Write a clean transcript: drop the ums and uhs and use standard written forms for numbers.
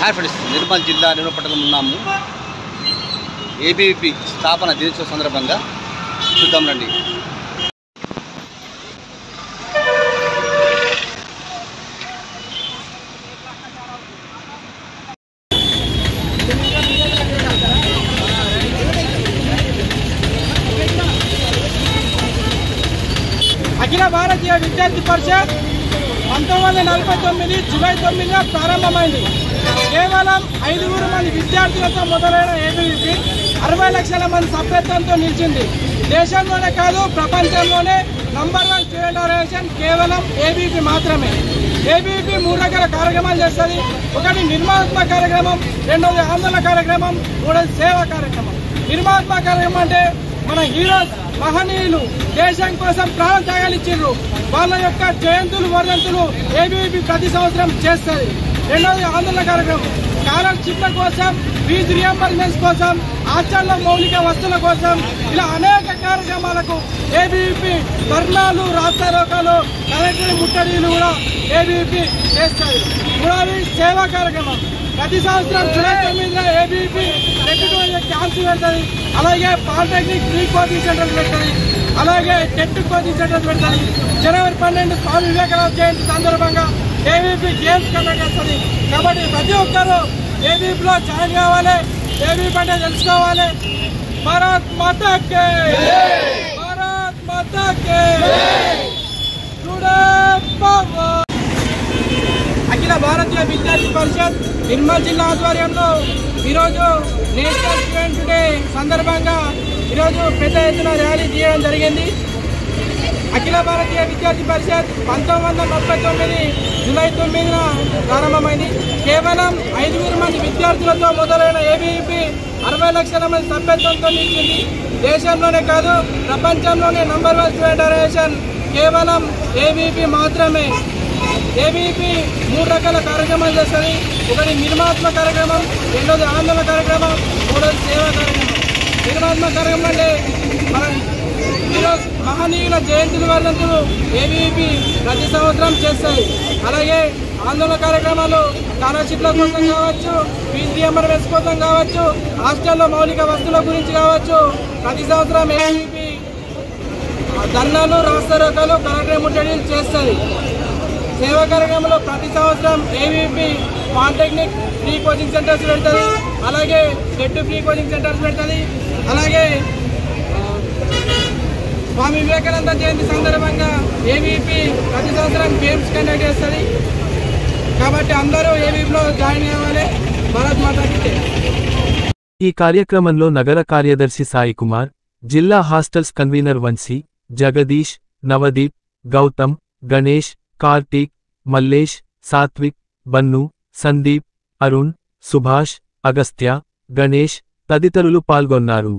Hi friends, Nirmal జిల్లా నిర్మల్ పట్టణంలో ఉన్నాము. ఏబీవీపీ స్థాపన దినోత్సవ సందర్భంగా చూద్దాం రండి. అఖిల భారతీయ విద్యార్థి పరిషత్ 1949 జూలై 9న ప్రారంభమైంది. కేవలం 5 మంది విద్యార్థులతో మొదలైన ఏబీవీపీ 60 లక్షల మంది సభ్యత్వంతో నిలిచింది. దేశంలోనే కాదు, ప్రపంచంలోనే నంబర్ 1 స్టూడెంట్ ఆర్గనైజేషన్ కేవలం ఏబీవీపీ మాత్రమే. ఏబీవీపీ 3 రకాల కార్యక్రమాలు చేస్తుంది. ఒకటి నిర్మాణాత్మక కార్యక్రమం, రెండవది ఆందోళన కార్యక్రమం, మూడవది సేవా కార్యక్రమం. నిర్మాణాత్మక కార్యక్రమం అంటే మన హీరోస్ మహనీయులు దేశం కోసం ప్రాణ త్యాగాలు ఇచ్చిండ్రు. వాళ్ళ యొక్క జయంతులు వర్ధంతులు ఏబీవీపీ ప్రతి సంవత్సరం చేస్తుంది. రెండవది ఆందోళన కార్యక్రమం, స్కాలర్షిప్ల కోసం, ఫీజు రియంబర్స్మెంట్స్ కోసం, హాస్టల్లో మౌలిక వస్తువుల కోసం, ఇలా అనేక కార్యక్రమాలకు ఏబీవీపీ ధర్నాలు, రాస్తారోకాలు, కలెక్టర్ ముట్టడిలు కూడా ఏబీవీపీ చేస్తుంది. మూడవది సేవా కార్యక్రమం. ప్రతి సంవత్సరం జూలై 9న ఏబీవీపీ క్యాంప్స్ పెడుతుంది. అలాగే పాలిటెక్నిక్ ఫ్రీ కోచింగ్ సెంటర్స్ పెడుతుంది. అలాగే టెట్ కోచింగ్ సెంటర్స్ పెడుతుంది. జనవరి 12 స్వామి వివేకానంద జయంతి సందర్భంగా ఏబీవీపీ గేమ్స్ కండక్ట్ చేస్తుంది. కాబట్టి ప్రతి ఒక్కరూ ఏబీవీపీలో జాయిన్ కావాలి, ఏబీవీపీ అంటే తెలుసుకోవాలి. భారత్ మాతా కే, భారత్ మాతా కే, స్టూడెంట్ పవర్. అఖిల భారతీయ విద్యార్థి పరిషత్ నిర్మల్ జిల్లా ఆధ్వర్యంలో ఈరోజు నేషనల్ స్టూడెంట్ డే సందర్భంగా ఈరోజు పెద్ద ఎత్తున ర్యాలీ తీయడం జరిగింది. అఖిల భారతీయ విద్యార్థి పరిషత్ 1939 జూలై 9న ప్రారంభమైంది. కేవలం 5 మంది విద్యార్థులతో మొదలైన ఏబీవీపీ 60 లక్షల మంది సభ్యత్వంతో నిలిచింది. దేశంలోనే కాదు, ప్రపంచంలోనే నంబర్ 1 స్టూడెంట్ ఆర్గనైజేషన్ కేవలం ఏబీవీపీ మాత్రమే. ఏబీవీపీ 3 రకాల కార్యక్రమాలు చేస్తుంది. ఒకటి నిర్మాణాత్మక కార్యక్రమం, రెండోది ఆందోళన కార్యక్రమం, మూడోది సేవా కార్యక్రమం. నిర్మాణాత్మక కార్యక్రమం అంటే మన ఈరోజు మహనీయుల జయంతులు వర్ధంతులు ఏబీవీపీ ప్రతి సంవత్సరం చేస్తాయి. అలాగే ఆందోళన కార్యక్రమాలు స్కాలర్షిప్ల కోసం కావచ్చు, ఫీజు రియంబర్స్మెంట్స్ కోసం కావచ్చు, హాస్టల్లో మౌలిక వస్తువుల గురించి కావచ్చు, ప్రతి సంవత్సరం ఏబీవీపీ ధర్నాలు, రాస్తారోకాలు, కలెక్టర్ ముట్టడిలు చేస్తుంది. సేవా కార్యక్రమంలో ప్రతి సంవత్సరం ABVP polytechnic free coaching centres పెడుతుంది. అలాగే టెట్ ఫ్రీ కోచింగ్ సెంటర్స్ పెడుతుంది. అలాగే స్వామి వివేకానంద జయంతి సందర్భంగా ఏబీవీపీ ప్రతి సంవత్సరం గేమ్స్ కండక్ట్ చేస్తుంది. కాబట్టి అందరూ ఏబీవీపీలో జాయిన్ అవ్వాలి. భారత్ మాతాకి జై. ఈ కార్యక్రమంలో నగర కార్యదర్శి సాయి కుమార్, జిల్లా హాస్టల్స్ కన్వీనర్ వంశీ, జగదీష్, నవదీప్, గౌతమ్, గణేష్, కార్తీక్, మల్లేష్, సాత్విక్, బన్ను, సందీప్, అరుణ్, సుభాష్, అగస్త్య, గణేష్ తదితరులు పాల్గొన్నారు.